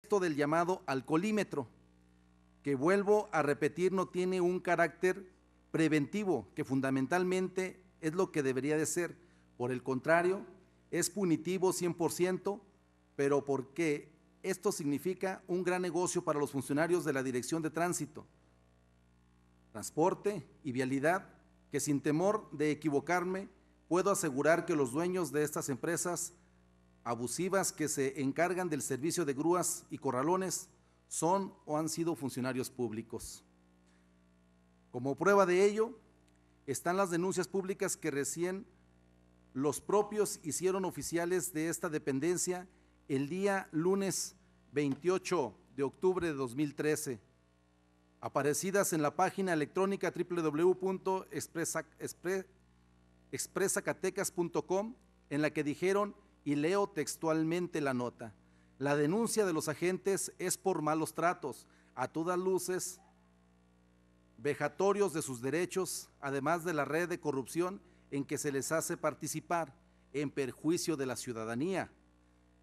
esto del llamado alcoholímetro, que vuelvo a repetir no tiene un carácter preventivo, que fundamentalmente es lo que debería de ser. Por el contrario, es punitivo 100%, pero porque esto significa un gran negocio para los funcionarios de la Dirección de Tránsito, Transporte y Vialidad, que sin temor de equivocarme, puedo asegurar que los dueños de estas empresas abusivas que se encargan del servicio de grúas y corralones son o han sido funcionarios públicos. Como prueba de ello, están las denuncias públicas que recién los propios hicieron oficiales de esta dependencia el día lunes 28 de octubre de 2013, aparecidas en la página electrónica www.expreszacatecas.com, en la que dijeron, y leo textualmente la nota: la denuncia de los agentes es por malos tratos, a todas luces vejatorios de sus derechos, además de la red de corrupción en que se les hace participar en perjuicio de la ciudadanía,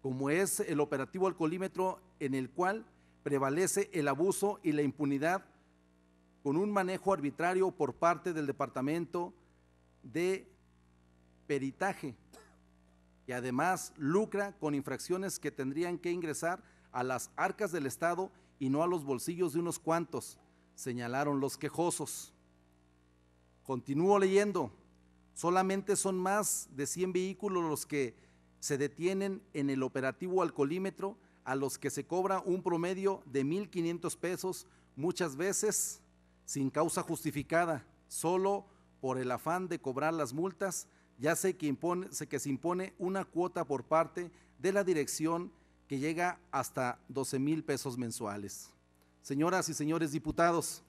como es el operativo alcoholímetro, en el cual prevalece el abuso y la impunidad con un manejo arbitrario por parte del Departamento de Peritaje, y además lucra con infracciones que tendrían que ingresar a las arcas del Estado y no a los bolsillos de unos cuantos, señalaron los quejosos. Continúo leyendo: solamente son más de 100 vehículos los que se detienen en el operativo alcoholímetro, a los que se cobra un promedio de 1,500 pesos, muchas veces sin causa justificada, solo por el afán de cobrar las multas. Ya sé que se impone una cuota por parte de la dirección que llega hasta 12,000 pesos mensuales. Señoras y señores diputados,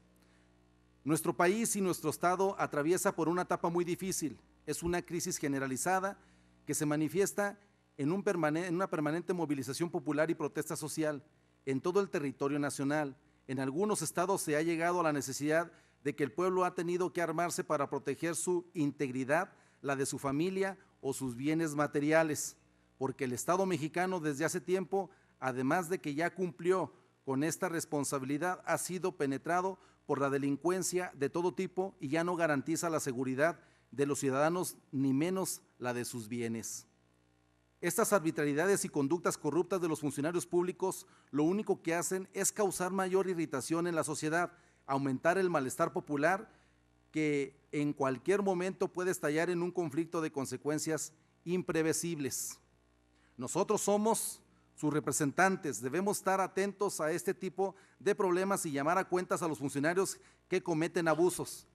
nuestro país y nuestro estado atraviesa por una etapa muy difícil. Es una crisis generalizada que se manifiesta en una permanente movilización popular y protesta social en todo el territorio nacional. En algunos estados se ha llegado a la necesidad de que el pueblo ha tenido que armarse para proteger su integridad, la de su familia o sus bienes materiales, porque el Estado mexicano desde hace tiempo, además de que ya cumplió con esta responsabilidad, ha sido penetrado por la delincuencia de todo tipo y ya no garantiza la seguridad de los ciudadanos, ni menos la de sus bienes. Estas arbitrariedades y conductas corruptas de los funcionarios públicos lo único que hacen es causar mayor irritación en la sociedad, aumentar el malestar popular, que en cualquier momento puede estallar en un conflicto de consecuencias imprevisibles. Nosotros somos sus representantes, debemos estar atentos a este tipo de problemas y llamar a cuentas a los funcionarios que cometen abusos,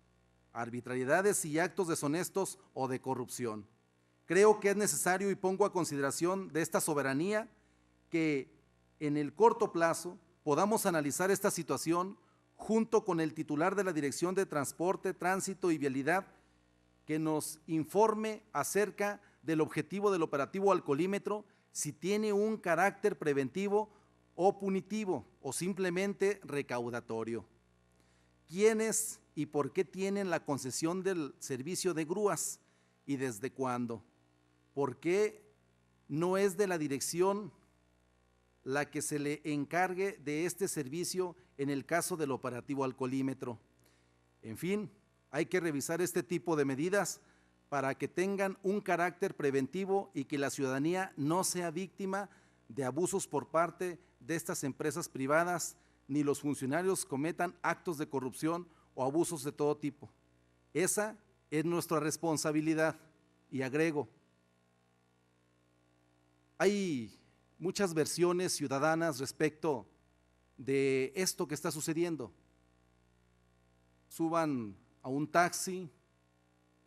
arbitrariedades y actos deshonestos o de corrupción. Creo que es necesario, y pongo a consideración de esta soberanía, que en el corto plazo podamos analizar esta situación junto con el titular de la Dirección de Transporte, Tránsito y Vialidad, que nos informe acerca del objetivo del operativo alcoholímetro, si tiene un carácter preventivo o punitivo o simplemente recaudatorio. ¿Quiénes y por qué tienen la concesión del servicio de grúas y desde cuándo? ¿Por qué no es de la dirección la que se le encargue de este servicio en el caso del operativo alcoholímetro? En fin, hay que revisar este tipo de medidas para que tengan un carácter preventivo y que la ciudadanía no sea víctima de abusos por parte de estas empresas privadas, ni los funcionarios cometan actos de corrupción o abusos de todo tipo. Esa es nuestra responsabilidad. Y agrego, hay muchas versiones ciudadanas respecto de esto que está sucediendo. Suban a un taxi,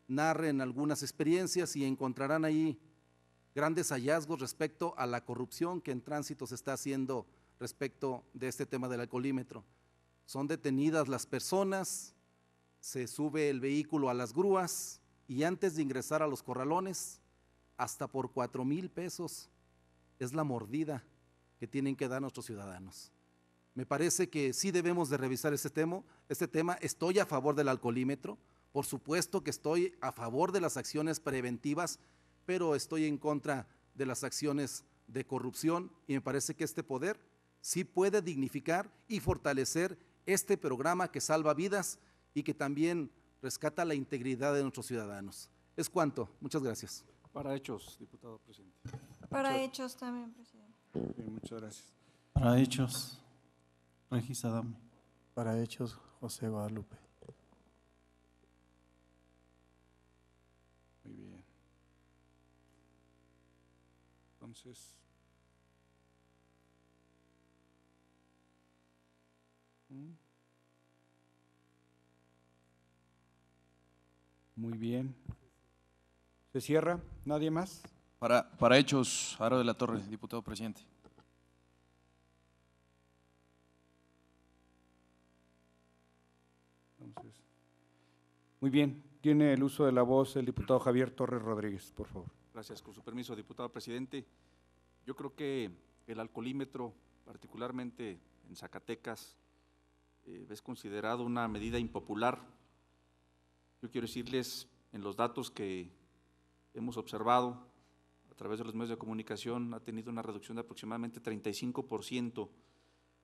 narren algunas experiencias y encontrarán ahí grandes hallazgos respecto a la corrupción que en tránsito se está haciendo respecto de este tema del alcoholímetro. Son detenidas las personas, se sube el vehículo a las grúas y antes de ingresar a los corralones, hasta por 4,000 pesos es la mordida que tienen que dar nuestros ciudadanos. Me parece que sí debemos de revisar este tema. Estoy a favor del alcoholímetro, por supuesto que estoy a favor de las acciones preventivas, pero estoy en contra de las acciones de corrupción y me parece que este poder sí puede dignificar y fortalecer este programa que salva vidas y que también rescata la integridad de nuestros ciudadanos. Es cuanto. Muchas gracias. Para hechos, diputado presidente. Para hechos también, presidente. Bien, muchas gracias. Para hechos, Regis Adame. Para hechos, José Guadalupe. Muy bien. Entonces, muy bien. ¿Se cierra? ¿Nadie más? Para hechos, Aro de la Torre, diputado presidente. Entonces, muy bien. Tiene el uso de la voz el diputado Javier Torres Rodríguez, por favor. Gracias, con su permiso, diputado presidente. Yo creo que el alcoholímetro, particularmente en Zacatecas, es considerado una medida impopular. Yo quiero decirles, en los datos que hemos observado a través de los medios de comunicación, ha tenido una reducción de aproximadamente 35%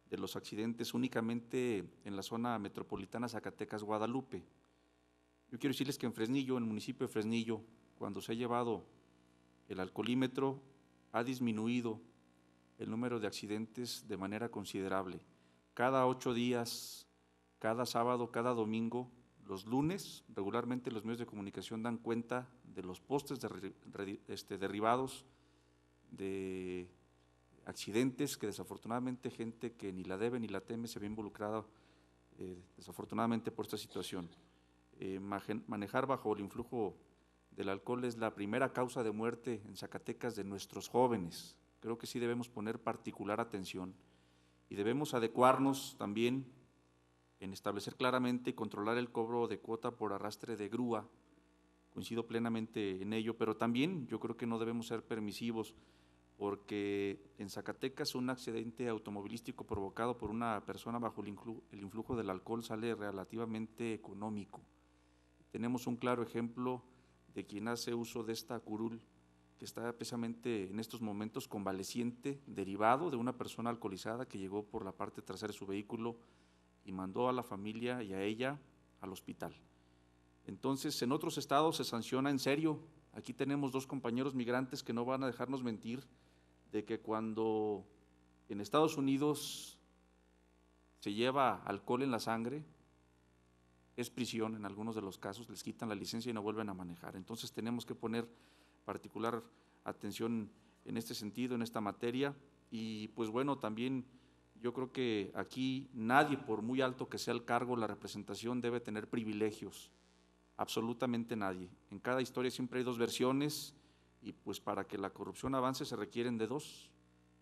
de los accidentes únicamente en la zona metropolitana Zacatecas-Guadalupe. Yo quiero decirles que en Fresnillo, en el municipio de Fresnillo, cuando se ha llevado el alcoholímetro, ha disminuido el número de accidentes de manera considerable. Cada 8 días, cada sábado, cada domingo, los lunes, regularmente los medios de comunicación dan cuenta de los postes derribados, de accidentes que desafortunadamente gente que ni la debe ni la teme se ve involucrada desafortunadamente por esta situación. Manejar bajo el influjo del alcohol es la primera causa de muerte en Zacatecas de nuestros jóvenes. Creo que sí debemos poner particular atención y debemos adecuarnos también en establecer claramente y controlar el cobro de cuota por arrastre de grúa. Coincido plenamente en ello, pero también yo creo que no debemos ser permisivos, porque en Zacatecas un accidente automovilístico provocado por una persona bajo el influjo del alcohol sale relativamente económico. Tenemos un claro ejemplo de quien hace uso de esta curul, que está precisamente en estos momentos convaleciente, derivado de una persona alcoholizada que llegó por la parte trasera de su vehículo y mandó a la familia y a ella al hospital. Entonces, en otros estados se sanciona en serio. Aquí tenemos 2 compañeros migrantes que no van a dejarnos mentir de que cuando en Estados Unidos se lleva alcohol en la sangre, es prisión en algunos de los casos, les quitan la licencia y no vuelven a manejar. Entonces tenemos que poner particular atención en este sentido, en esta materia, y pues bueno, también yo creo que aquí nadie, por muy alto que sea el cargo, la representación, debe tener privilegios, absolutamente nadie. En cada historia siempre hay 2 versiones y pues para que la corrupción avance se requieren de 2.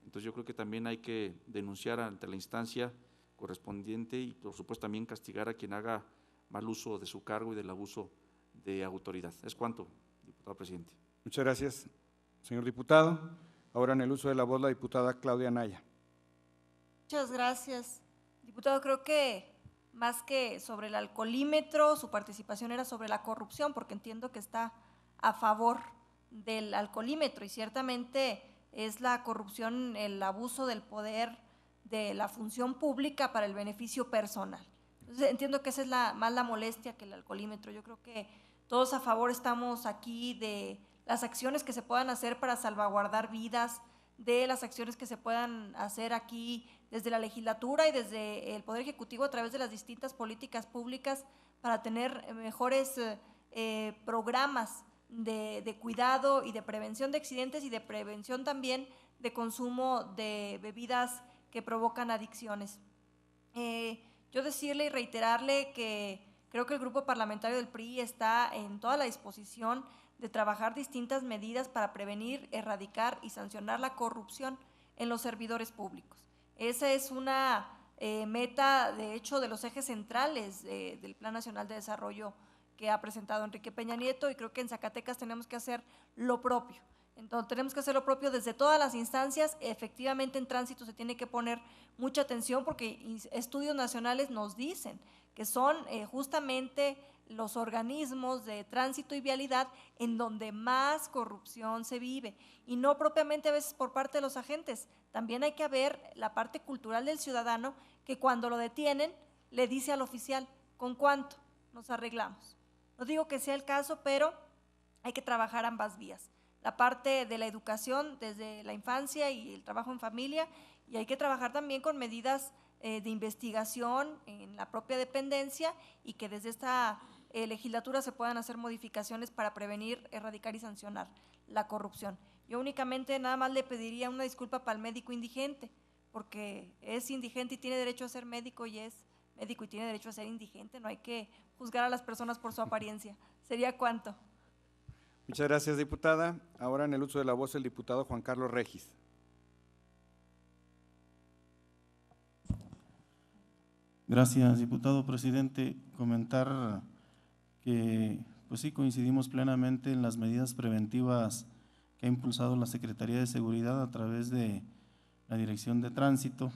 Entonces yo creo que también hay que denunciar ante la instancia correspondiente y por supuesto también castigar a quien haga mal uso de su cargo y del abuso de autoridad. Es cuanto, diputado presidente. Muchas gracias, señor diputado. Ahora en el uso de la voz la diputada Claudia Anaya. Muchas gracias, diputado. Creo que más que sobre el alcoholímetro, su participación era sobre la corrupción, porque entiendo que está a favor del alcoholímetro y ciertamente es la corrupción, el abuso del poder de la función pública para el beneficio personal. Entonces entiendo que esa es más la molestia que el alcoholímetro. Yo creo que todos a favor estamos aquí de las acciones que se puedan hacer para salvaguardar vidas, de las acciones que se puedan hacer aquí desde la legislatura y desde el Poder Ejecutivo a través de las distintas políticas públicas para tener mejores programas de cuidado y de prevención de accidentes y de prevención también de consumo de bebidas que provocan adicciones. Yo decirle y reiterarle que creo que el grupo parlamentario del PRI está en toda la disposición de trabajar distintas medidas para prevenir, erradicar y sancionar la corrupción en los servidores públicos. Esa es una meta, de hecho, de los ejes centrales del Plan Nacional de Desarrollo que ha presentado Enrique Peña Nieto, y creo que en Zacatecas tenemos que hacer lo propio. Entonces tenemos que hacer lo propio desde todas las instancias. Efectivamente en tránsito se tiene que poner mucha atención porque estudios nacionales nos dicen que son justamente los organismos de tránsito y vialidad en donde más corrupción se vive, y no propiamente a veces por parte de los agentes. También hay que ver la parte cultural del ciudadano, que cuando lo detienen le dice al oficial: ¿con cuánto nos arreglamos? No digo que sea el caso, pero hay que trabajar ambas vías. La parte de la educación desde la infancia y el trabajo en familia, y hay que trabajar también con medidas de investigación en la propia dependencia, y que desde esta legislatura se puedan hacer modificaciones para prevenir, erradicar y sancionar la corrupción. Yo únicamente nada más le pediría una disculpa para el médico indigente, porque es indigente y tiene derecho a ser médico, y es médico y tiene derecho a ser indigente. No hay que juzgar a las personas por su apariencia. ¿Sería cuánto? Muchas gracias, diputada. Ahora en el uso de la voz el diputado Juan Carlos Regis. Gracias, diputado presidente. Comentar que, pues sí, coincidimos plenamente en las medidas preventivas que ha impulsado la Secretaría de Seguridad a través de la Dirección de Tránsito.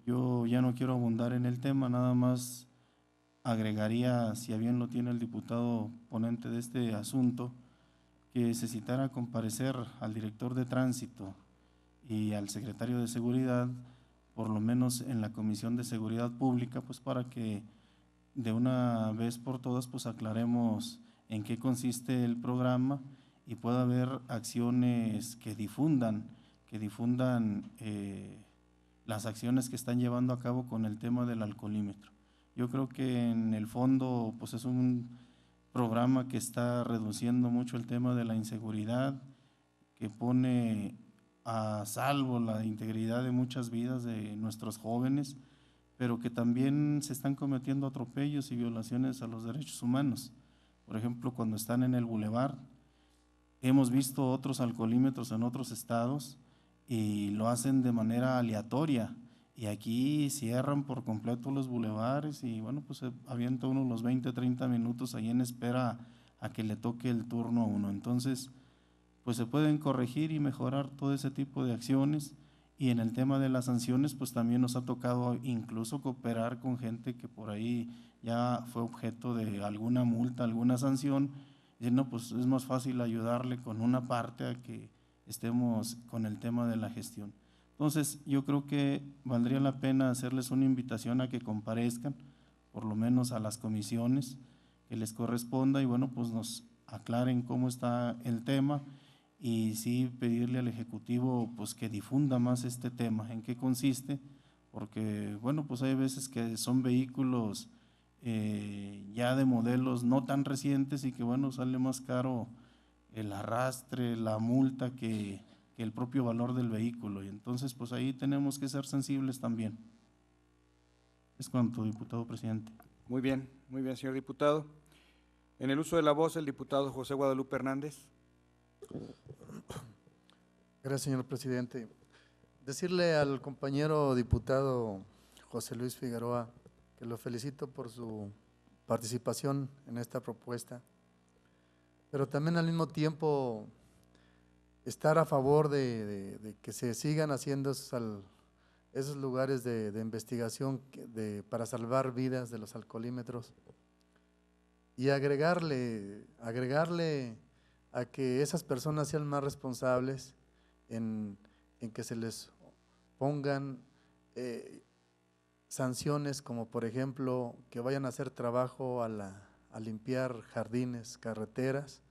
Yo ya no quiero abundar en el tema, nada más agregaría, si a bien lo tiene el diputado ponente de este asunto, que se citara a comparecer al director de Tránsito y al secretario de Seguridad, por lo menos en la Comisión de Seguridad Pública, pues para que de una vez por todas pues aclaremos en qué consiste el programa y pueda haber acciones que difundan las acciones que están llevando a cabo con el tema del alcoholímetro. Yo creo que en el fondo pues es un programa que está reduciendo mucho el tema de la inseguridad, que pone a salvo la integridad de muchas vidas de nuestros jóvenes, pero que también se están cometiendo atropellos y violaciones a los derechos humanos. Por ejemplo, cuando están en el bulevar, hemos visto otros alcoholímetros en otros estados y lo hacen de manera aleatoria, y aquí cierran por completo los bulevares y bueno, pues se avienta uno los 20, 30 minutos ahí en espera a que le toque el turno a uno. Entonces, pues se pueden corregir y mejorar todo ese tipo de acciones, y en el tema de las sanciones, pues también nos ha tocado incluso cooperar con gente que por ahí ya fue objeto de alguna multa, alguna sanción, y no, pues es más fácil ayudarle con una parte a que estemos con el tema de la gestión. Entonces, yo creo que valdría la pena hacerles una invitación a que comparezcan, por lo menos a las comisiones que les corresponda, y bueno, pues nos aclaren cómo está el tema, y sí pedirle al Ejecutivo pues que difunda más este tema, en qué consiste, porque bueno, pues hay veces que son vehículos ya de modelos no tan recientes y que bueno, sale más caro el arrastre, la multa que el propio valor del vehículo, y entonces pues ahí tenemos que ser sensibles también. Es cuanto, diputado presidente. Muy bien, señor diputado. En el uso de la voz el diputado José Guadalupe Hernández. Gracias, señor presidente. Decirle al compañero diputado José Luis Figueroa que lo felicito por su participación en esta propuesta, pero también al mismo tiempo estar a favor de que se sigan haciendo esos lugares de investigación para salvar vidas de los alcoholímetros, y agregarle a que esas personas sean más responsables en que se les pongan sanciones, como por ejemplo que vayan a hacer trabajo a limpiar jardines, carreteras,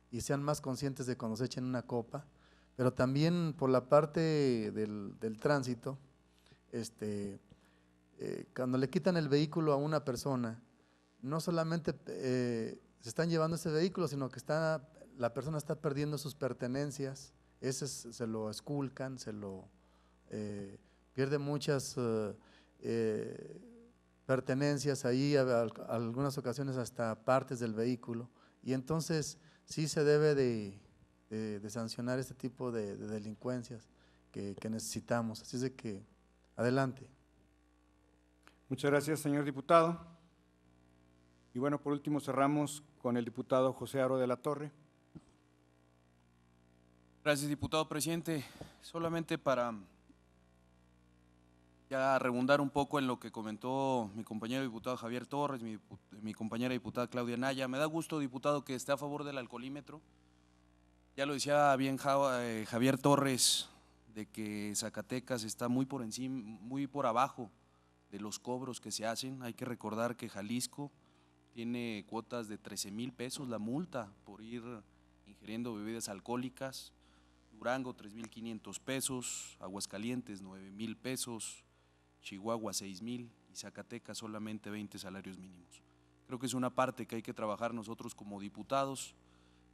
y sean más conscientes de cuando se echen una copa. Pero también por la parte del tránsito, cuando le quitan el vehículo a una persona, no solamente se están llevando ese vehículo, sino que la persona está perdiendo sus pertenencias, se lo esculcan, pierde muchas pertenencias ahí, algunas ocasiones hasta partes del vehículo, y entonces sí se debe de sancionar este tipo de delincuencias que necesitamos. Así es de que, adelante. Muchas gracias, señor diputado. Y bueno, por último cerramos con el diputado José Aro de la Torre. Gracias, diputado presidente. Solamente para Ya redundar un poco en lo que comentó mi compañero diputado Javier Torres, mi compañera diputada Claudia Naya. Me da gusto, diputado, que esté a favor del alcoholímetro. Ya lo decía bien Javier Torres, de que Zacatecas está muy por encima, muy por abajo de los cobros que se hacen. Hay que recordar que Jalisco tiene cuotas de 13,000 pesos la multa por ir ingiriendo bebidas alcohólicas, Durango 3,500 pesos, Aguascalientes 9,000 pesos, Chihuahua 6,000 y Zacatecas solamente 20 salarios mínimos. Creo que es una parte que hay que trabajar nosotros como diputados,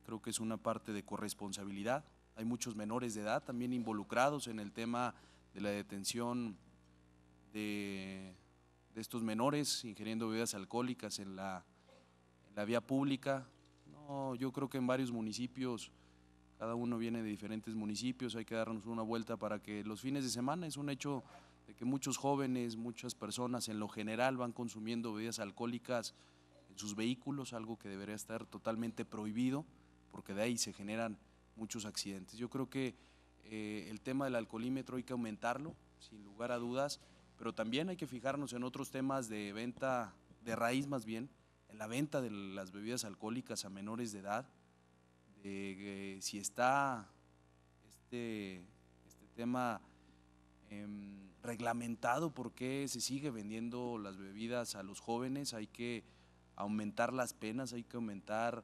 creo que es una parte de corresponsabilidad. Hay muchos menores de edad también involucrados en el tema de la detención de estos menores ingiriendo bebidas alcohólicas en la vía pública. No, yo creo que en varios municipios, cada uno viene de diferentes municipios, hay que darnos una vuelta para que los fines de semana, es un hecho de que muchos jóvenes, muchas personas en lo general van consumiendo bebidas alcohólicas en sus vehículos, algo que debería estar totalmente prohibido, porque de ahí se generan muchos accidentes. Yo creo que el tema del alcoholímetro hay que aumentarlo, sin lugar a dudas, pero también hay que fijarnos en otros temas de venta, de raíz más bien, en la venta de las bebidas alcohólicas a menores de edad, de si está este tema reglamentado, por qué se sigue vendiendo las bebidas a los jóvenes. Hay que aumentar las penas, hay que aumentar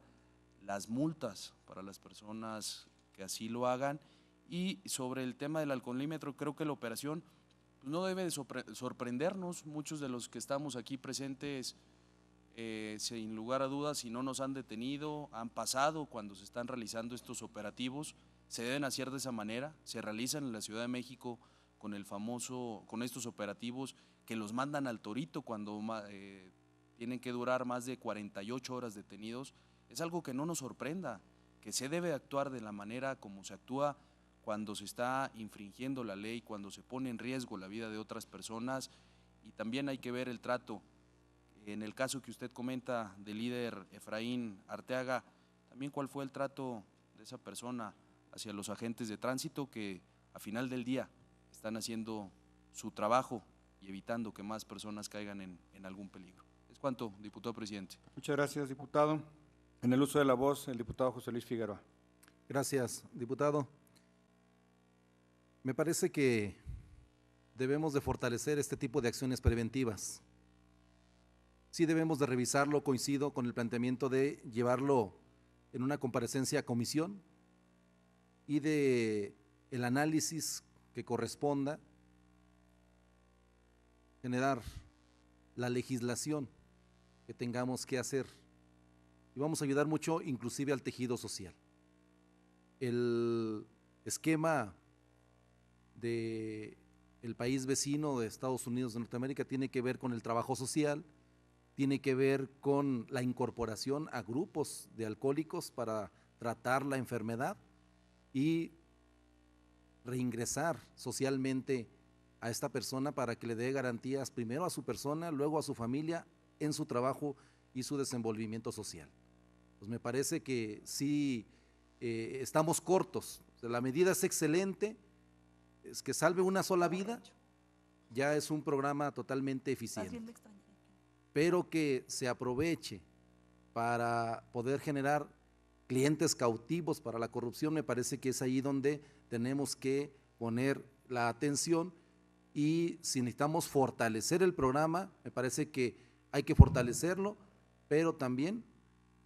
las multas para las personas que así lo hagan. Y sobre el tema del alcoholímetro, creo que la operación no debe de sorprendernos. Muchos de los que estamos aquí presentes, sin lugar a dudas, si no nos han detenido, han pasado cuando se están realizando estos operativos, se deben hacer de esa manera, se realizan en la Ciudad de México con estos operativos que los mandan al Torito cuando tienen que durar más de 48 horas detenidos. Es algo que no nos sorprenda, que se debe actuar de la manera como se actúa cuando se está infringiendo la ley, cuando se pone en riesgo la vida de otras personas. Y también hay que ver el trato. En el caso que usted comenta del líder Efraín Arteaga, también cuál fue el trato de esa persona hacia los agentes de tránsito que a final del día están haciendo su trabajo y evitando que más personas caigan en algún peligro. Es cuanto, diputado presidente. Muchas gracias, diputado. En el uso de la voz, el diputado José Luis Figueroa. Gracias, diputado. Me parece que debemos de fortalecer este tipo de acciones preventivas. Sí debemos de revisarlo, coincido con el planteamiento de llevarlo en una comparecencia a comisión y de el análisis que corresponda, generar la legislación que tengamos que hacer. Y vamos a ayudar mucho inclusive al tejido social. El esquema del país vecino de Estados Unidos de Norteamérica tiene que ver con el trabajo social, tiene que ver con la incorporación a grupos de alcohólicos para tratar la enfermedad y reingresar socialmente a esta persona para que le dé garantías primero a su persona, luego a su familia, en su trabajo y su desenvolvimiento social. Pues me parece que sí estamos cortos. O sea, la medida es excelente, es que salve una sola vida, ya es un programa totalmente eficiente, pero que se aproveche para poder generar clientes cautivos para la corrupción, me parece que es ahí donde tenemos que poner la atención. Y si necesitamos fortalecer el programa, me parece que hay que fortalecerlo, pero también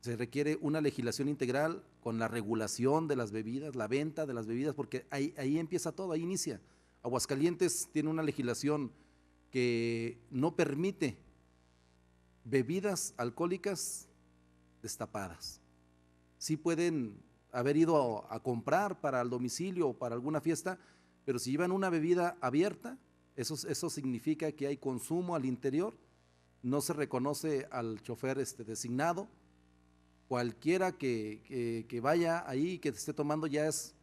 se requiere una legislación integral con la regulación de las bebidas, la venta de las bebidas, porque ahí empieza todo, ahí inicia. Aguascalientes tiene una legislación que no permite bebidas alcohólicas destapadas. Sí pueden haber ido a comprar para el domicilio o para alguna fiesta, pero si llevan una bebida abierta, eso significa que hay consumo al interior, no se reconoce al chofer designado, cualquiera que vaya ahí, que esté tomando ya es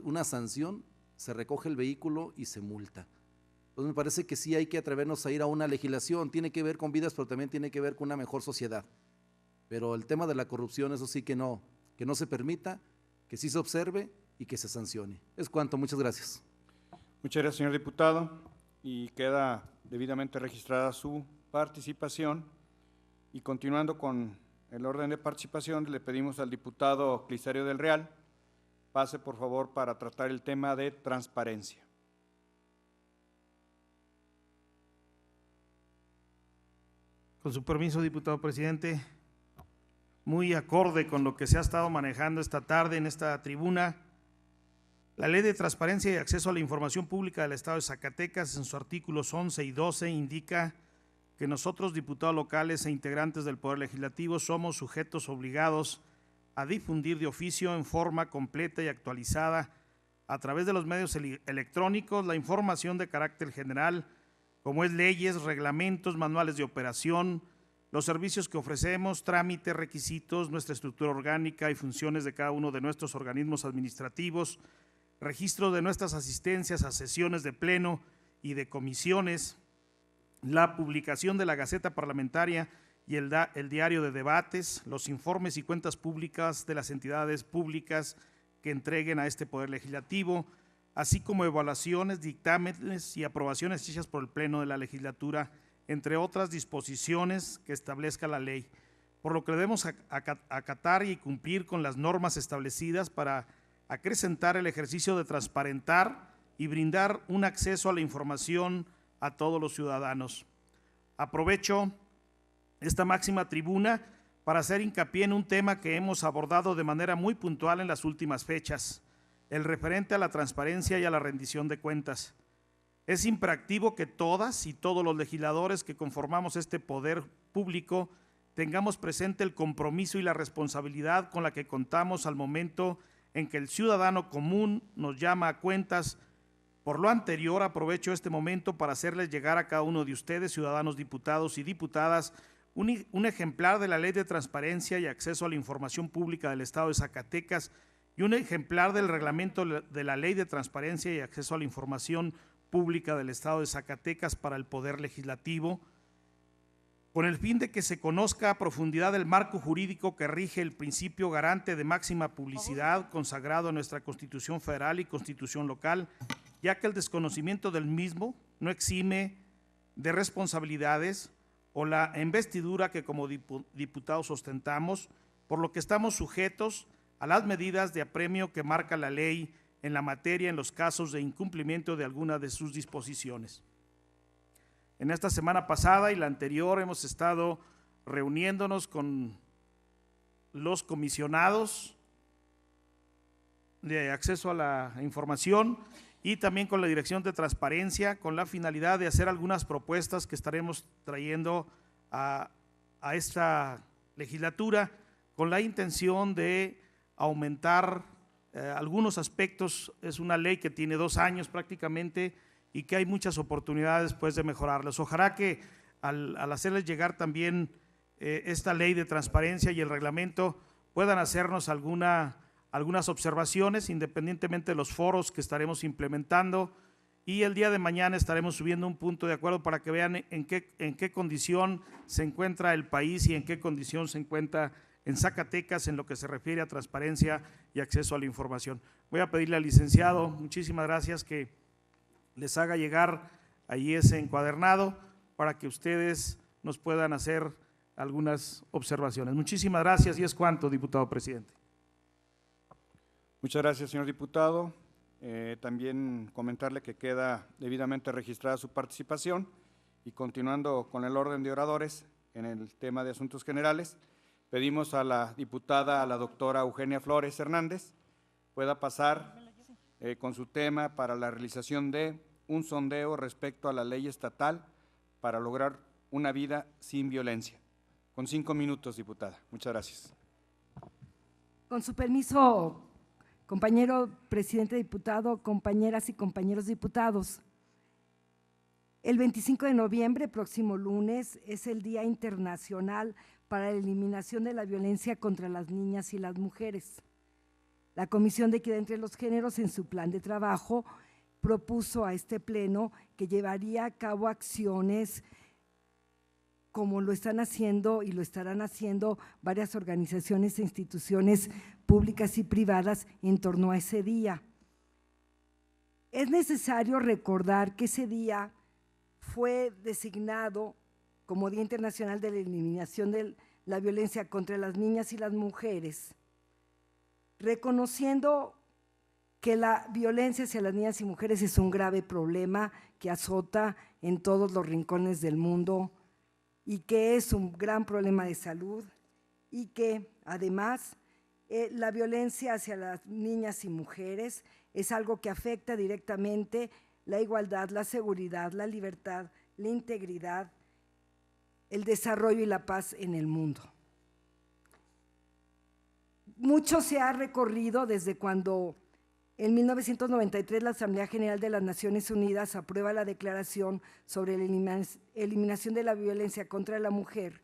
una sanción, se recoge el vehículo y se multa. Entonces me parece que sí hay que atrevernos a ir a una legislación, tiene que ver con vidas, pero también tiene que ver con una mejor sociedad. Pero el tema de la corrupción, eso sí que no se permita, que sí se observe y que se sancione. Es cuanto, muchas gracias. Muchas gracias, señor diputado. y queda debidamente registrada su participación. Y continuando con el orden de participación, le pedimos al diputado Clisario del Real pase por favor para tratar el tema de transparencia. Con su permiso, diputado presidente, muy acorde con lo que se ha estado manejando esta tarde en esta tribuna, la Ley de Transparencia y Acceso a la Información Pública del Estado de Zacatecas, en sus artículos 11 y 12, indica que nosotros, diputados locales e integrantes del Poder Legislativo, somos sujetos obligados a difundir de oficio en forma completa y actualizada a través de los medios electrónicos la información de carácter general, como es leyes, reglamentos, manuales de operación, los servicios que ofrecemos, trámites, requisitos, nuestra estructura orgánica y funciones de cada uno de nuestros organismos administrativos, registro de nuestras asistencias a sesiones de pleno y de comisiones, la publicación de la Gaceta Parlamentaria y el diario de debates, los informes y cuentas públicas de las entidades públicas que entreguen a este Poder Legislativo, así como evaluaciones, dictámenes y aprobaciones hechas por el Pleno de la Legislatura, entre otras disposiciones que establezca la ley, por lo que debemos acatar y cumplir con las normas establecidas para acrecentar el ejercicio de transparentar y brindar un acceso a la información a todos los ciudadanos. Aprovecho esta máxima tribuna para hacer hincapié en un tema que hemos abordado de manera muy puntual en las últimas fechas, el referente a la transparencia y a la rendición de cuentas. Es imperativo que todas y todos los legisladores que conformamos este poder público tengamos presente el compromiso y la responsabilidad con la que contamos al momento en que el ciudadano común nos llama a cuentas. Por lo anterior, aprovecho este momento para hacerles llegar a cada uno de ustedes, ciudadanos diputados y diputadas, un ejemplar de la Ley de Transparencia y Acceso a la Información Pública del Estado de Zacatecas y un ejemplar del reglamento de la Ley de Transparencia y Acceso a la Información Pública del Estado de Zacatecas para el Poder Legislativo, con el fin de que se conozca a profundidad el marco jurídico que rige el principio garante de máxima publicidad consagrado en nuestra Constitución Federal y Constitución local, ya que el desconocimiento del mismo no exime de responsabilidades o la investidura que como diputados ostentamos, por lo que estamos sujetos a las medidas de apremio que marca la ley en la materia en los casos de incumplimiento de alguna de sus disposiciones. En esta semana pasada y la anterior hemos estado reuniéndonos con los comisionados de acceso a la información y también con la Dirección de Transparencia, con la finalidad de hacer algunas propuestas que estaremos trayendo a esta legislatura, con la intención de aumentar algunos aspectos. Es una ley que tiene 2 años prácticamente y que hay muchas oportunidades pues de mejorarlas. Ojalá que al hacerles llegar también esta ley de transparencia y el reglamento puedan hacernos algunas observaciones, independientemente de los foros que estaremos implementando, y el día de mañana estaremos subiendo un punto de acuerdo para que vean en qué condición se encuentra el país y en qué condición se encuentra en Zacatecas en lo que se refiere a transparencia y acceso a la información. Voy a pedirle al licenciado, muchísimas gracias, que les haga llegar ahí ese encuadernado para que ustedes nos puedan hacer algunas observaciones. Muchísimas gracias y es cuanto, diputado presidente. Muchas gracias, señor diputado. También comentarle que queda debidamente registrada su participación y continuando con el orden de oradores en el tema de asuntos generales, pedimos a la diputada, a la doctora Eugenia Flores Hernández, pueda pasar con su tema para la realización de un sondeo respecto a la ley estatal para lograr una vida sin violencia. Con 5 minutos, diputada. Muchas gracias. Con su permiso, compañero presidente diputado, compañeras y compañeros diputados, el 25 de noviembre, próximo lunes, es el Día Internacional para la Eliminación de la Violencia contra las Niñas y las Mujeres. La Comisión de Equidad entre los Géneros, en su plan de trabajo, propuso a este pleno que llevaría a cabo acciones como lo están haciendo y lo estarán haciendo varias organizaciones e instituciones públicas y privadas en torno a ese día. Es necesario recordar que ese día fue designado como Día Internacional de la Eliminación de la Violencia contra las Niñas y las Mujeres, reconociendo que la violencia hacia las niñas y mujeres es un grave problema que azota en todos los rincones del mundo y que es un gran problema de salud y que además la violencia hacia las niñas y mujeres es algo que afecta directamente la igualdad, la seguridad, la libertad, la integridad, el desarrollo y la paz en el mundo. Mucho se ha recorrido desde cuando en 1993 la Asamblea General de las Naciones Unidas aprueba la Declaración sobre la Eliminación de la Violencia contra la Mujer,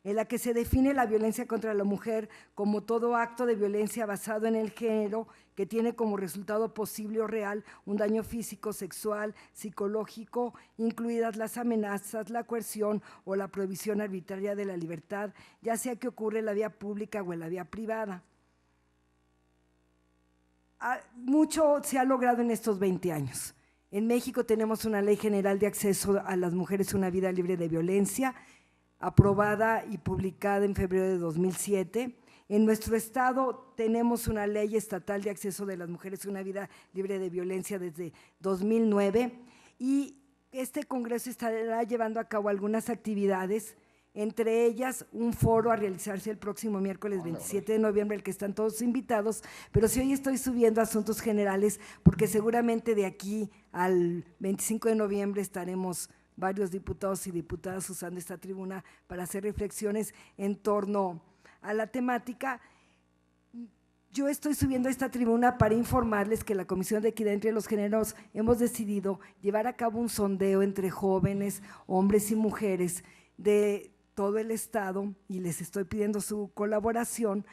en la que se define la violencia contra la mujer como todo acto de violencia basado en el género que tiene como resultado posible o real un daño físico, sexual, psicológico, incluidas las amenazas, la coerción o la prohibición arbitraria de la libertad, ya sea que ocurre en la vía pública o en la vía privada. Mucho se ha logrado en estos 20 años. En México tenemos una Ley General de Acceso a las Mujeres a una Vida Libre de Violencia, aprobada y publicada en febrero de 2007. En nuestro estado tenemos una ley estatal de acceso de las mujeres a una vida libre de violencia desde 2009 y este Congreso estará llevando a cabo algunas actividades, entre ellas un foro a realizarse el próximo miércoles 27 de noviembre, al que están todos invitados, pero si hoy estoy subiendo asuntos generales, porque seguramente de aquí al 25 de noviembre estaremos varios diputados y diputadas usando esta tribuna para hacer reflexiones en torno a la temática. Yo estoy subiendo a esta tribuna para informarles que la Comisión de Equidad entre los Géneros hemos decidido llevar a cabo un sondeo entre jóvenes, hombres y mujeres de todo el estado y les estoy pidiendo su colaboración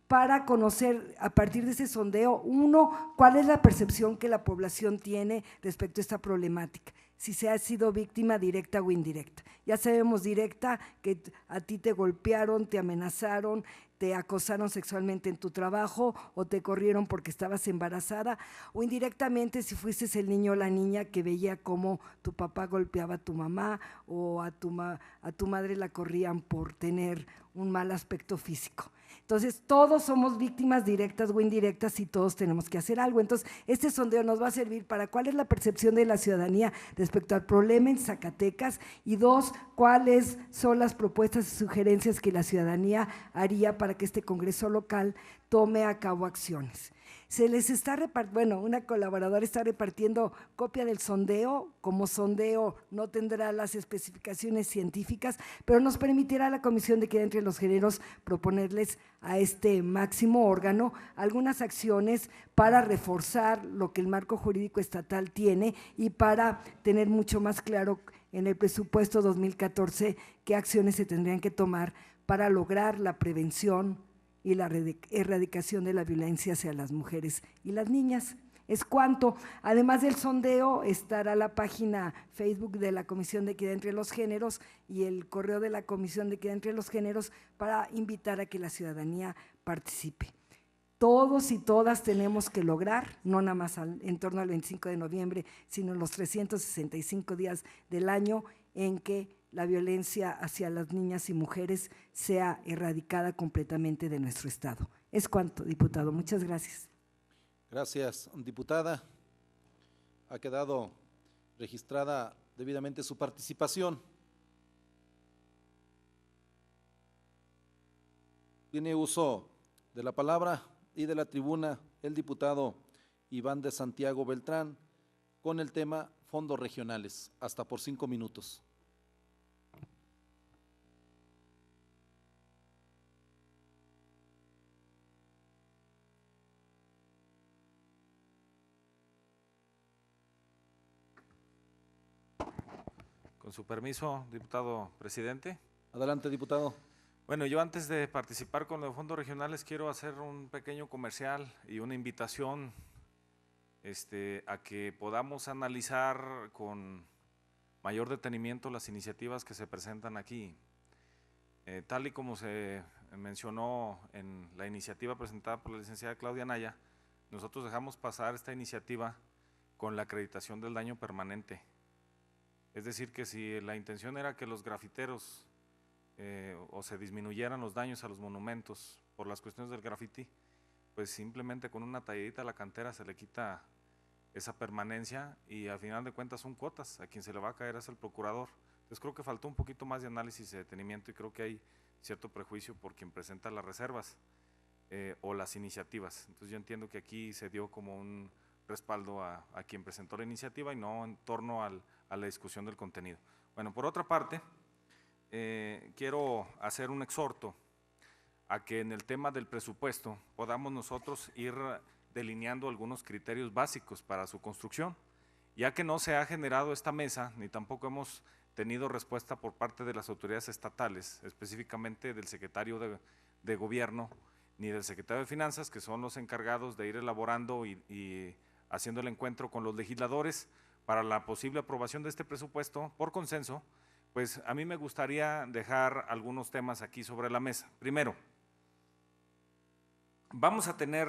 para conocer a partir de ese sondeo, uno, cuál es la percepción que la población tiene respecto a esta problemática, si se ha sido víctima directa o indirecta. Ya sabemos directa que a ti te golpearon, te amenazaron, te acosaron sexualmente en tu trabajo o te corrieron porque estabas embarazada, o indirectamente si fuiste el niño o la niña que veía cómo tu papá golpeaba a tu mamá o a tu madre la corrían por tener un mal aspecto físico. Entonces, todos somos víctimas directas o indirectas y todos tenemos que hacer algo. Entonces, este sondeo nos va a servir para cuál es la percepción de la ciudadanía respecto al problema en Zacatecas y dos, cuáles son las propuestas y sugerencias que la ciudadanía haría para que este Congreso local tome a cabo acciones. Se les está repartiendo, una colaboradora está repartiendo copia del sondeo. Como sondeo no tendrá las especificaciones científicas, pero nos permitirá a la Comisión de Equidad entre los Géneros proponerles a este máximo órgano algunas acciones para reforzar lo que el marco jurídico estatal tiene y para tener mucho más claro en el presupuesto 2014 qué acciones se tendrían que tomar para lograr la prevención y la erradicación de la violencia hacia las mujeres y las niñas. Es cuanto. Además del sondeo estará la página Facebook de la Comisión de Equidad entre los Géneros y el correo de la Comisión de Equidad entre los Géneros para invitar a que la ciudadanía participe. Todos y todas tenemos que lograr, no nada más en torno al 25 de noviembre, sino en los 365 días del año en que la violencia hacia las niñas y mujeres sea erradicada completamente de nuestro estado. Es cuanto, diputado. Muchas gracias. Gracias, diputada. Ha quedado registrada debidamente su participación. Tiene uso de la palabra y de la tribuna el diputado Iván de Santiago Beltrán con el tema fondos regionales, hasta por 5 minutos. Con su permiso, diputado presidente. Adelante, diputado. Bueno, yo antes de participar con los fondos regionales quiero hacer un pequeño comercial y una invitación a que podamos analizar con mayor detenimiento las iniciativas que se presentan aquí. Tal y como se mencionó en la iniciativa presentada por la licenciada Claudia Anaya, nosotros dejamos pasar esta iniciativa con la acreditación del daño permanente. Es decir, que si la intención era que los grafiteros o se disminuyeran los daños a los monumentos por las cuestiones del graffiti, pues simplemente con una talladita a la cantera se le quita esa permanencia y al final de cuentas son cuotas, a quien se le va a caer es el procurador. Entonces creo que faltó un poquito más de análisis y detenimiento y creo que hay cierto prejuicio por quien presenta las reservas o las iniciativas. Entonces yo entiendo que aquí se dio como un respaldo a quien presentó la iniciativa y no en torno a la discusión del contenido. Bueno, por otra parte, quiero hacer un exhorto a que en el tema del presupuesto podamos nosotros ir delineando algunos criterios básicos para su construcción, ya que no se ha generado esta mesa, ni tampoco hemos tenido respuesta por parte de las autoridades estatales, específicamente del secretario de Gobierno, ni del secretario de Finanzas, que son los encargados de ir elaborando y haciendo el encuentro con los legisladores para la posible aprobación de este presupuesto por consenso. Pues a mí me gustaría dejar algunos temas aquí sobre la mesa. Primero, vamos a tener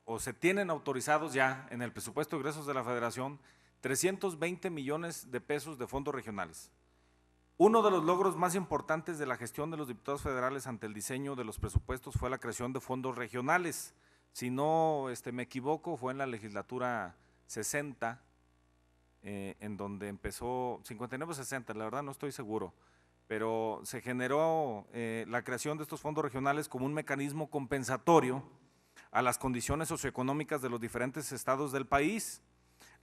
o se tienen autorizados ya en el presupuesto de egresos de la Federación 320 millones de pesos de fondos regionales. Uno de los logros más importantes de la gestión de los diputados federales ante el diseño de los presupuestos fue la creación de fondos regionales. Si no me equivoco, fue en la legislatura 60, en donde empezó, 59-60, la verdad no estoy seguro, pero se generó la creación de estos fondos regionales como un mecanismo compensatorio a las condiciones socioeconómicas de los diferentes estados del país,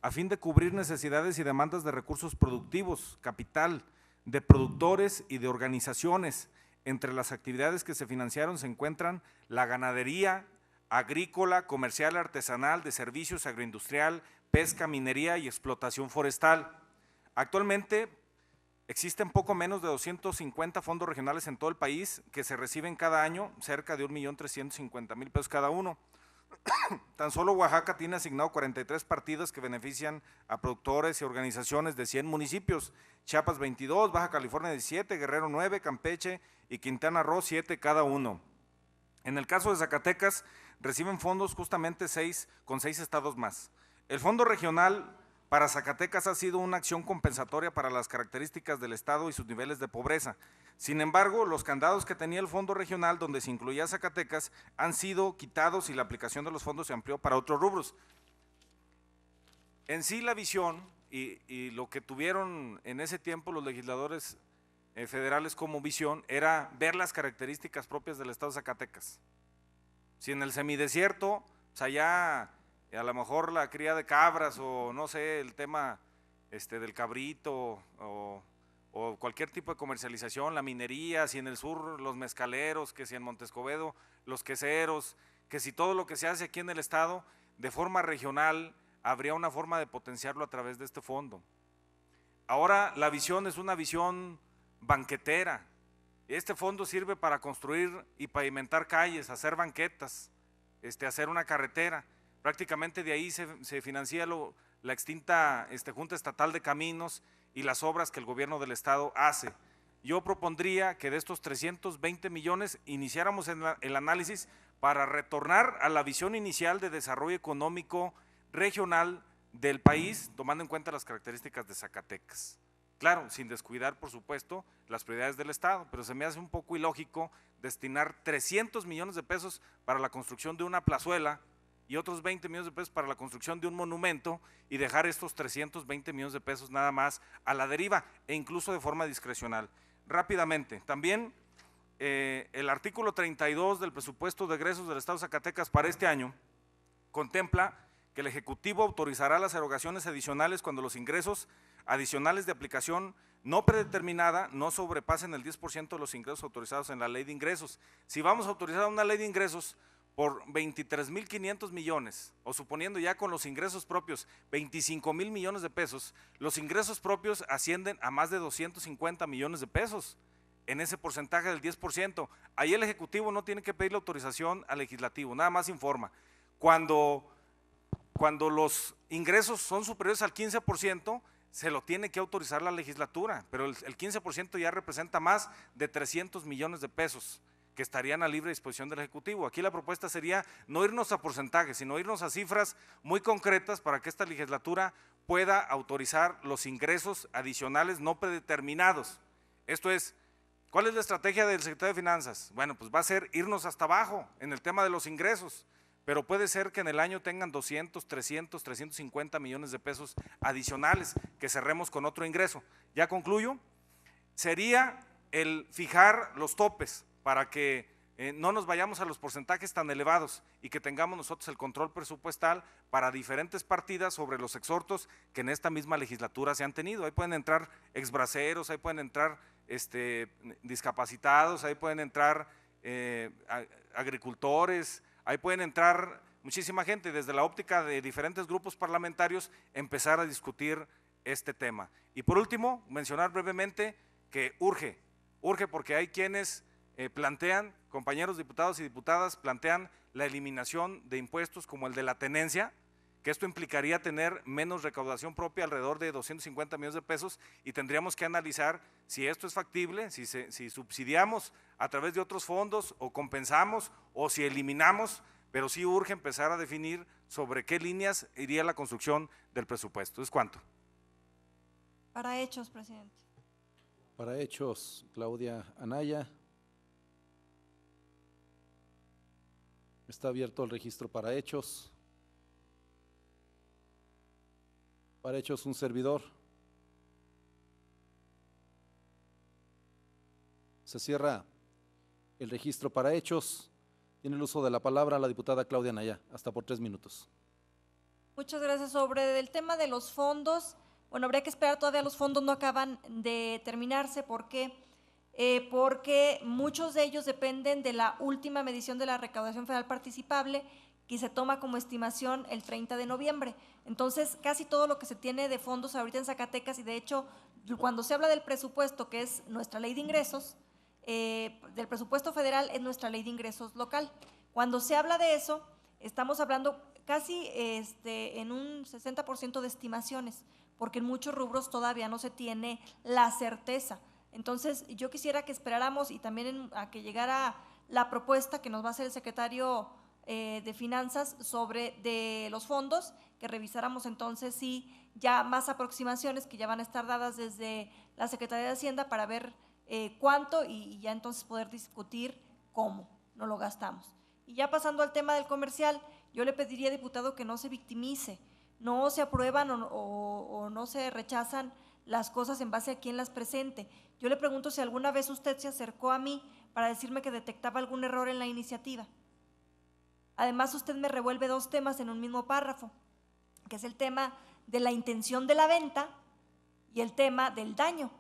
a fin de cubrir necesidades y demandas de recursos productivos, capital, de productores y de organizaciones. Entre las actividades que se financiaron se encuentran la ganadería, agrícola, comercial, artesanal, de servicios, agroindustrial, pesca, minería y explotación forestal. Actualmente existen poco menos de 250 fondos regionales en todo el país que se reciben cada año, cerca de 1.350.000 pesos cada uno. Tan solo Oaxaca tiene asignado 43 partidas que benefician a productores y organizaciones de 100 municipios, Chiapas 22, Baja California 17, Guerrero 9, Campeche y Quintana Roo 7 cada uno. En el caso de Zacatecas reciben fondos justamente 6 con 6 estados más. El fondo regional para Zacatecas ha sido una acción compensatoria para las características del estado y sus niveles de pobreza. Sin embargo, los candados que tenía el fondo regional, donde se incluía Zacatecas, han sido quitados y la aplicación de los fondos se amplió para otros rubros. En sí, la visión y lo que tuvieron en ese tiempo los legisladores federales como visión era ver las características propias del estado de Zacatecas. Si en el semidesierto, pues allá a lo mejor la cría de cabras o no sé, el tema del cabrito o cualquier tipo de comercialización, la minería, si en el sur los mezcaleros, que si en Montescobedo los queseros, que si todo lo que se hace aquí en el estado de forma regional, habría una forma de potenciarlo a través de este fondo. Ahora la visión es una visión banquetera. Este fondo sirve para construir y pavimentar calles, hacer banquetas, hacer una carretera. Prácticamente de ahí se financia la extinta Junta Estatal de Caminos y las obras que el gobierno del estado hace. Yo propondría que de estos 320 millones iniciáramos el análisis para retornar a la visión inicial de desarrollo económico regional del país, tomando en cuenta las características de Zacatecas. Claro, sin descuidar, por supuesto, las prioridades del estado, pero se me hace un poco ilógico destinar 300 millones de pesos para la construcción de una plazuela y otros 20 millones de pesos para la construcción de un monumento y dejar estos 320 millones de pesos nada más a la deriva e incluso de forma discrecional. Rápidamente, también el artículo 32 del presupuesto de egresos del estado de Zacatecas para este año contempla que el Ejecutivo autorizará las erogaciones adicionales cuando los ingresos adicionales de aplicación no predeterminada no sobrepasen el 10% de los ingresos autorizados en la ley de ingresos. Si vamos a autorizar una ley de ingresos por 23.500 millones, o suponiendo ya con los ingresos propios 25.000 millones de pesos, los ingresos propios ascienden a más de 250 millones de pesos, en ese porcentaje del 10%. Ahí el Ejecutivo no tiene que pedir la autorización al Legislativo, nada más informa. Cuando los ingresos son superiores al 15%, se lo tiene que autorizar la legislatura, pero el 15% ya representa más de 300 millones de pesos que estarían a libre disposición del Ejecutivo. Aquí la propuesta sería no irnos a porcentajes, sino irnos a cifras muy concretas para que esta legislatura pueda autorizar los ingresos adicionales no predeterminados. Esto es, ¿cuál es la estrategia del secretario de Finanzas? Bueno, pues va a ser irnos hasta abajo en el tema de los ingresos, pero puede ser que en el año tengan 200, 300, 350 millones de pesos adicionales, que cerremos con otro ingreso. Ya concluyo, sería el fijar los topes para que no nos vayamos a los porcentajes tan elevados y que tengamos nosotros el control presupuestal para diferentes partidas sobre los exhortos que en esta misma legislatura se han tenido. Ahí pueden entrar exbraceros, ahí pueden entrar discapacitados, ahí pueden entrar agricultores, ahí pueden entrar muchísima gente. Desde la óptica de diferentes grupos parlamentarios, empezar a discutir este tema. Y por último, mencionar brevemente que urge porque hay quienes plantean, compañeros diputados y diputadas, plantean la eliminación de impuestos como el de la tenencia, que esto implicaría tener menos recaudación propia, alrededor de 250 millones de pesos, y tendríamos que analizar si esto es factible, si subsidiamos a través de otros fondos o compensamos o si eliminamos, pero sí urge empezar a definir sobre qué líneas iría la construcción del presupuesto. ¿Es cuánto? Para hechos, presidente. Para hechos, Claudia Anaya. Está abierto el registro para hechos. Para hechos, un servidor. Se cierra el registro para hechos. Tiene el uso de la palabra la diputada Claudia Anaya, hasta por 3 minutos. Muchas gracias. Sobre el tema de los fondos, bueno, habría que esperar, todavía los fondos no acaban de terminarse. ¿Por qué? Porque muchos de ellos dependen de la última medición de la recaudación federal participable, que se toma como estimación el 30 de noviembre. Entonces, casi todo lo que se tiene de fondos ahorita en Zacatecas, y de hecho, cuando se habla del presupuesto, que es nuestra ley de ingresos, del presupuesto federal es nuestra ley de ingresos local. Cuando se habla de eso, estamos hablando casi en un 60% de estimaciones, porque en muchos rubros todavía no se tiene la certeza. Entonces, yo quisiera que esperáramos y también a que llegara la propuesta que nos va a hacer el secretario de Finanzas sobre de los fondos, que revisáramos entonces si ya más aproximaciones que ya van a estar dadas desde la Secretaría de Hacienda para ver cuánto y ya entonces poder discutir cómo no lo gastamos. Y ya pasando al tema del comercial, yo le pediría, diputado, que no se victimice, no se aprueban o no se rechazan las cosas en base a quién las presente. Yo le pregunto si alguna vez usted se acercó a mí para decirme que detectaba algún error en la iniciativa. Además, usted me revuelve 2 temas en un mismo párrafo, que es el tema de la intención de la venta y el tema del daño.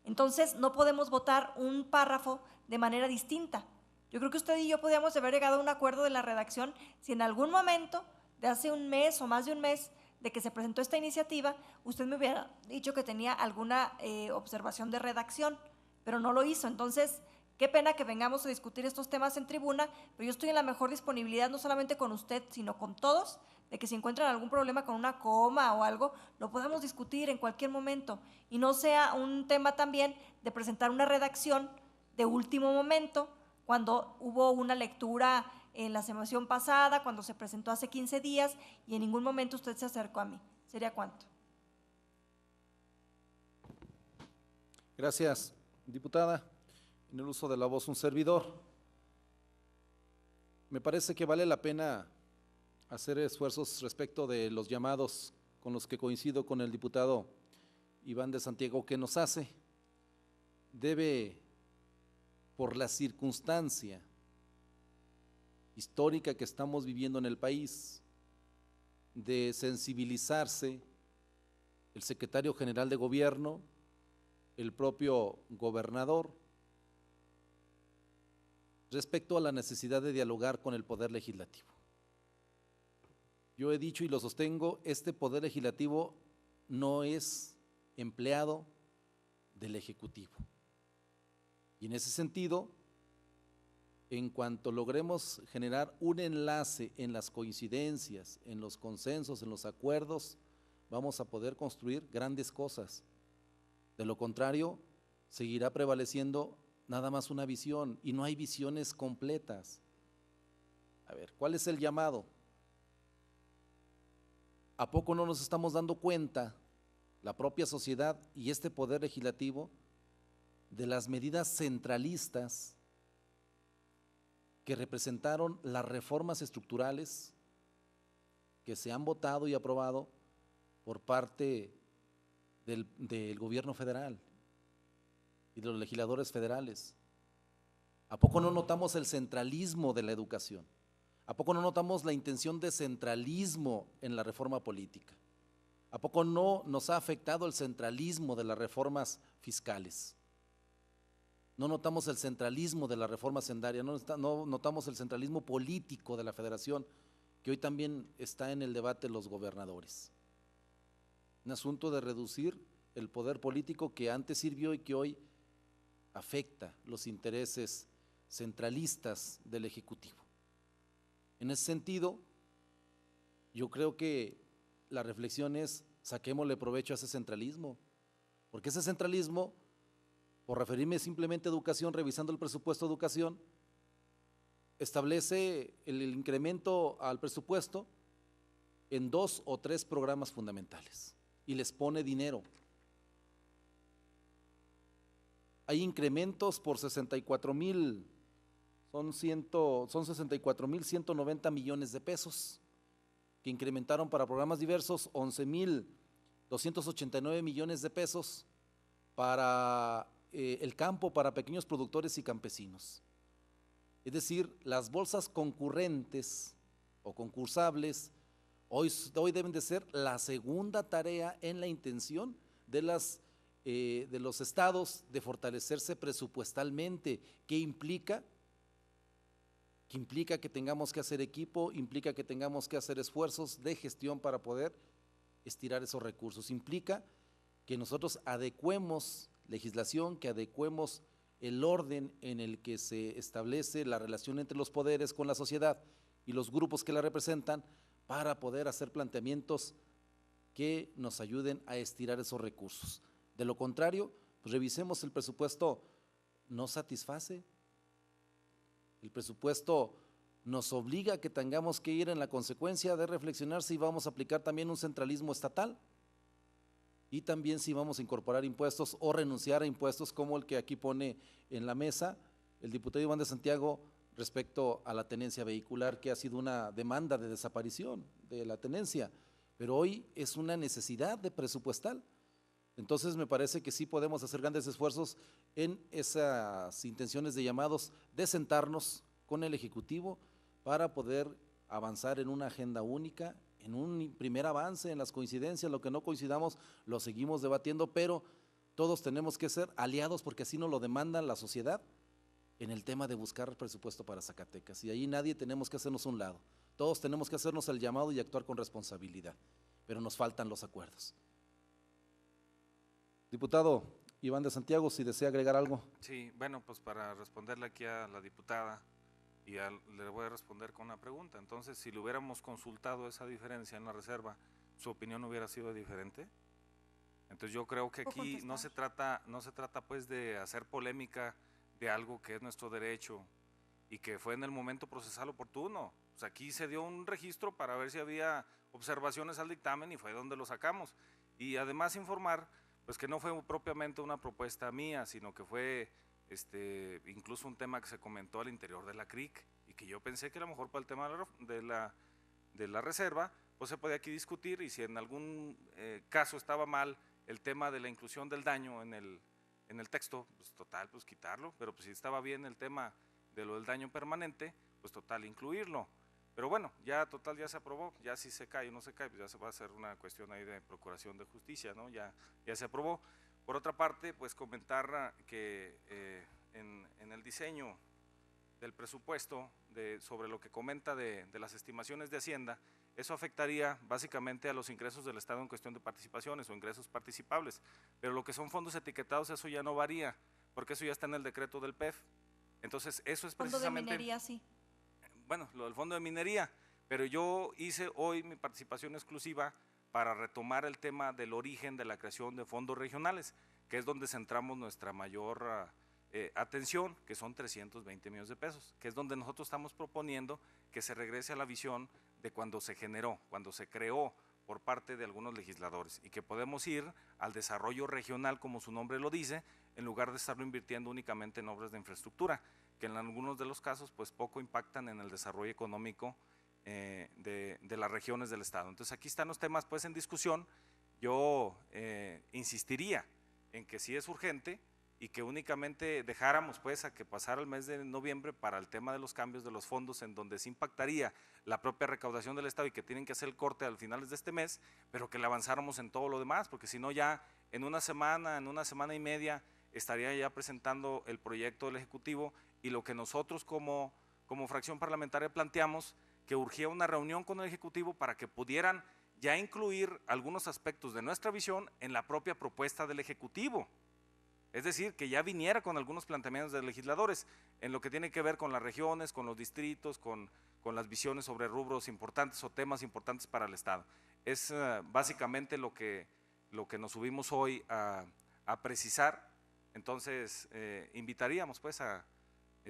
Entonces, no podemos votar un párrafo de manera distinta. Yo creo que usted y yo podríamos haber llegado a un acuerdo de la redacción si en algún momento, de hace un mes o más de un mes, de que se presentó esta iniciativa, usted me hubiera dicho que tenía alguna observación de redacción, pero no lo hizo. Entonces, qué pena que vengamos a discutir estos temas en tribuna, pero yo estoy en la mejor disponibilidad, no solamente con usted, sino con todos, de que si encuentran algún problema con una coma o algo, lo podamos discutir en cualquier momento, y no sea un tema también de presentar una redacción de último momento, cuando hubo una lectura en la sesión pasada, cuando se presentó hace 15 días, y en ningún momento usted se acercó a mí. ¿Sería cuánto? Gracias, diputada. En el uso de la voz, un servidor. Me parece que vale la pena hacer esfuerzos respecto de los llamados con los que coincido con el diputado Iván de Santiago que nos hace. Debe, por la circunstancia histórica que estamos viviendo en el país, de sensibilizarse el secretario general de gobierno, el propio gobernador, respecto a la necesidad de dialogar con el Poder Legislativo. Yo he dicho y lo sostengo, este Poder Legislativo no es empleado del Ejecutivo. Y en ese sentido, en cuanto logremos generar un enlace en las coincidencias, en los consensos, en los acuerdos, vamos a poder construir grandes cosas. De lo contrario, seguirá prevaleciendo nada más una visión, y no hay visiones completas. A ver, ¿cuál es el llamado? ¿A poco no nos estamos dando cuenta la propia sociedad y este poder legislativo de las medidas centralistas que representaron las reformas estructurales que se han votado y aprobado por parte del gobierno federal y de los legisladores federales. ¿A poco no notamos el centralismo de la educación? ¿A poco no notamos la intención de centralismo en la reforma política? ¿A poco no nos ha afectado el centralismo de las reformas fiscales? No notamos el centralismo de la reforma sendaria, no notamos el centralismo político de la federación, que hoy también está en el debate de los gobernadores. Un asunto de reducir el poder político que antes sirvió y que hoy afecta los intereses centralistas del Ejecutivo. En ese sentido, yo creo que la reflexión es, saquémosle provecho a ese centralismo, porque ese centralismo, por referirme simplemente a educación, revisando el presupuesto de educación, establece el incremento al presupuesto en 2 o 3 programas fundamentales y les pone dinero. Hay incrementos por 64,000, son 64,190 millones de pesos que incrementaron para programas diversos, 11,289 millones de pesos para el campo, para pequeños productores y campesinos. Es decir, las bolsas concurrentes o concursables hoy deben de ser la segunda tarea en la intención de los estados de fortalecerse presupuestalmente. ¿Qué implica? Que implica que tengamos que hacer equipo, implica que tengamos que hacer esfuerzos de gestión para poder estirar esos recursos, implica que nosotros adecuemos legislación, que adecuemos el orden en el que se establece la relación entre los poderes con la sociedad y los grupos que la representan para poder hacer planteamientos que nos ayuden a estirar esos recursos. De lo contrario, pues revisemos el presupuesto, no satisface. El presupuesto nos obliga a que tengamos que ir en la consecuencia de reflexionar si vamos a aplicar también un centralismo estatal y también si vamos a incorporar impuestos o renunciar a impuestos como el que aquí pone en la mesa el diputado Iván de Santiago respecto a la tenencia vehicular, que ha sido una demanda de desaparición de la tenencia, pero hoy es una necesidad de presupuestal. Entonces me parece que sí podemos hacer grandes esfuerzos en esas intenciones de llamados de sentarnos con el Ejecutivo para poder avanzar en una agenda única, en un primer avance en las coincidencias. Lo que no coincidamos lo seguimos debatiendo, pero todos tenemos que ser aliados porque así nos lo demanda la sociedad en el tema de buscar presupuesto para Zacatecas, y ahí nadie tenemos que hacernos a un lado, todos tenemos que hacernos el llamado y actuar con responsabilidad, pero nos faltan los acuerdos. Diputado Iván de Santiago, si desea agregar algo. Sí, bueno, pues para responderle aquí a la diputada, le voy a responder con una pregunta. Entonces, si le hubiéramos consultado esa diferencia en la reserva, ¿su opinión hubiera sido diferente? Entonces yo creo que aquí no se trata pues de hacer polémica de algo que es nuestro derecho y que fue en el momento procesal oportuno. Pues aquí se dio un registro para ver si había observaciones al dictamen y fue donde lo sacamos. Y además informar pues que no fue propiamente una propuesta mía, sino que fue incluso un tema que se comentó al interior de la CRIC y que yo pensé que a lo mejor para el tema de la reserva pues se podía aquí discutir, y si en algún caso estaba mal el tema de la inclusión del daño en el texto, pues total, pues quitarlo, pero pues si estaba bien el tema de lo del daño permanente, pues total, incluirlo. Pero bueno, ya total, ya se aprobó, ya si se cae o no se cae, pues ya se va a hacer una cuestión ahí de procuración de justicia, ¿no? Ya se aprobó. Por otra parte, pues comentar que en el diseño del presupuesto, sobre lo que comenta de las estimaciones de Hacienda, eso afectaría básicamente a los ingresos del Estado en cuestión de participaciones o ingresos participables, pero lo que son fondos etiquetados, eso ya no varía, porque eso ya está en el decreto del PEF. Entonces, eso es precisamente… Fondo de minería, sí. Bueno, lo del fondo de minería, pero yo hice hoy mi participación exclusiva para retomar el tema del origen de la creación de fondos regionales, que es donde centramos nuestra mayor atención, que son 320 millones de pesos, que es donde nosotros estamos proponiendo que se regrese a la visión de cuando se generó, cuando se creó por parte de algunos legisladores y que podemos ir al desarrollo regional, como su nombre lo dice, en lugar de estarlo invirtiendo únicamente en obras de infraestructura, que en algunos de los casos pues poco impactan en el desarrollo económico de las regiones del estado. Entonces aquí están los temas pues en discusión. Yo insistiría en que sí es urgente y que únicamente dejáramos pues a que pasara el mes de noviembre para el tema de los cambios de los fondos, en donde se impactaría la propia recaudación del estado y que tienen que hacer el corte al finales de este mes, pero que le avanzáramos en todo lo demás, porque si no ya en una semana y media estaría ya presentando el proyecto del Ejecutivo, y lo que nosotros como fracción parlamentaria planteamos, que urgía una reunión con el Ejecutivo para que pudieran ya incluir algunos aspectos de nuestra visión en la propia propuesta del Ejecutivo. Es decir, que ya viniera con algunos planteamientos de legisladores en lo que tiene que ver con las regiones, con los distritos, con las visiones sobre rubros importantes o temas importantes para el Estado. Es básicamente lo que nos subimos hoy a precisar. Entonces, invitaríamos pues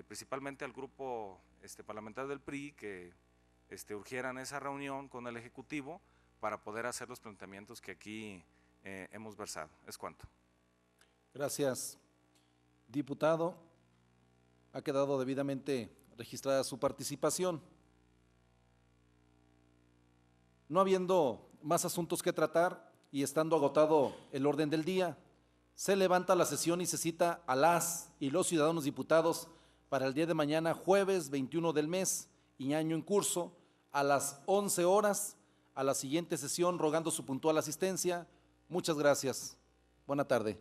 principalmente al grupo parlamentario del PRI que urgieran esa reunión con el Ejecutivo para poder hacer los planteamientos que aquí hemos versado. Es cuanto. Gracias, diputado. Ha quedado debidamente registrada su participación. No habiendo más asuntos que tratar y estando agotado el orden del día, se levanta la sesión y se cita a las y los ciudadanos diputados para el día de mañana, jueves 21 del mes y año en curso, a las 11 horas, a la siguiente sesión, rogando su puntual asistencia. Muchas gracias. Buena tarde.